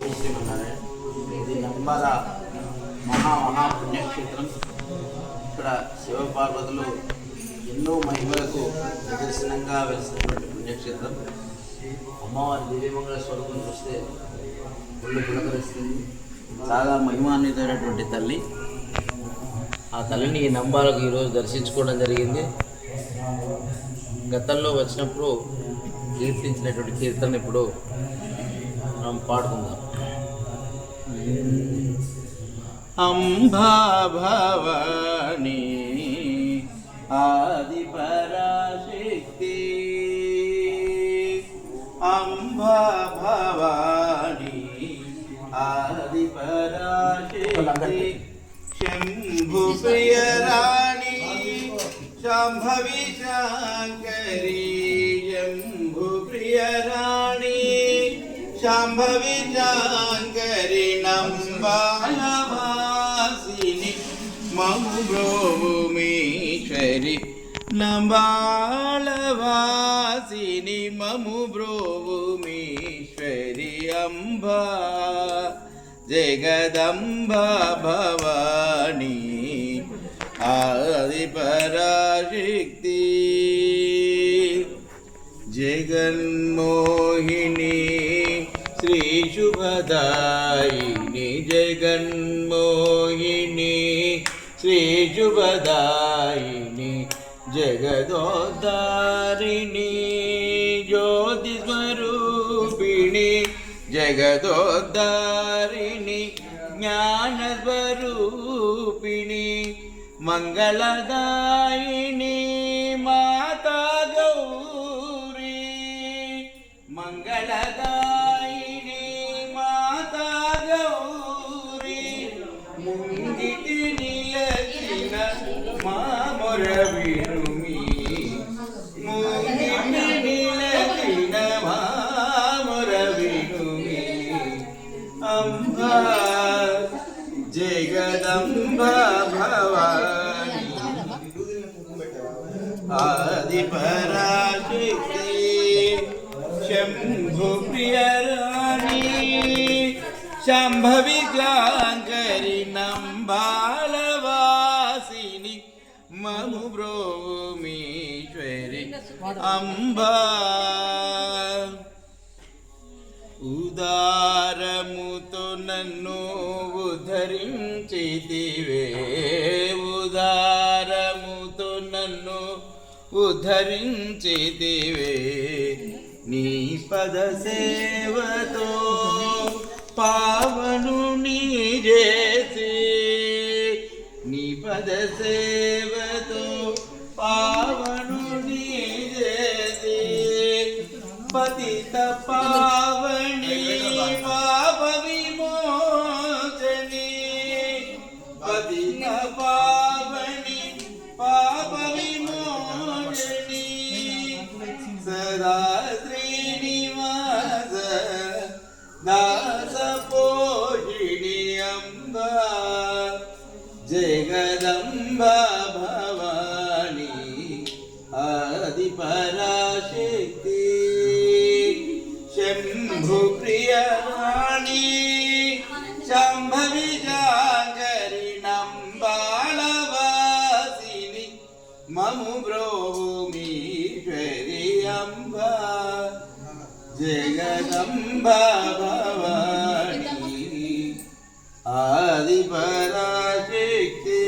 ఇది నంబాల పుణ్యక్షేత్రం. ఇక్కడ శివపార్వతులు ఎన్నో మహిమలకు నిదర్శనంగా వెలిసినటువంటి పుణ్యక్షేత్రం. అమ్మవారి దివ్యమంగళ స్వరూపం చూస్తే ఒళ్ళు పులకరిస్తుంది. చాలా మహిమాన్వితమైనటువంటి తల్లి. ఆ తల్లిని ఈ నంబాలకు ఈరోజు దర్శించుకోవడం జరిగింది. గతంలో వచ్చినప్పుడు కీర్తించినటువంటి కీర్తన ఇప్పుడు మనం పాడుకుందాం. అంబా భవాని ఆది పరాశక్తి, అంబా భవాని ఆది పరాశక్తి, శంభు ప్రియ రాణి శాంభవి శాంకరి, శంభు ప్రియ రాణి శాంభవి శాంకరి, నంబాలవాసిని మము బ్రోవుమీశ్వరి, నంబాలవాసిని మము బ్రోవుమీశ్వరి, అంబా జగదంబా భవాని ఆది పరాశక్తి, జగన్మోహిని శ్రీ శుభదాయిని, జగన్మోహిని శ్రీ శుభదాయిని, జగదోద్ధారిణి జ్యోతి స్వరూపిణి, జగదోద్ధారిణి జ్ఞాన స్వరూపిణి, మంగళదాయిని మాతా గౌరీ, మంగళదాయిని మాతా గౌరీ, ముంగిటి నిలచిన మామొర వినుమి, ముంగిటి నిలచిన మామొర వినుమి, అంబా జగదంబా భవాని ఆది పరాశక్తి, శంభు ప్రియ రాణి శాంభవి శాంకరి, నంబాలవాసిని మము బ్రోవుమీశ్వరి, అంబా ఉదారముతో నన్ను ఉద్ధరించితివే, ఉదారముతో నన్ను ఉద్ధరించితివే, నీ పద సేవతో పావనుని చేసి, నీ పద సేవతో పావనుని చేసి, పతిత పావని పాప విమోచని, పతిత పావని పాప విమోచని, సదా శ్రీనివాస దాస పోషిణి, అంబా జగదంబా భవాని ఆది పరాశక్తి, శంభు ప్రియ రాణి శాంభవి శాంకరి, నంబాలవాసిని మము బ్రోవుమీశ్వరి, అంబా జగదంబా భవాని ఆది పరాశక్తి.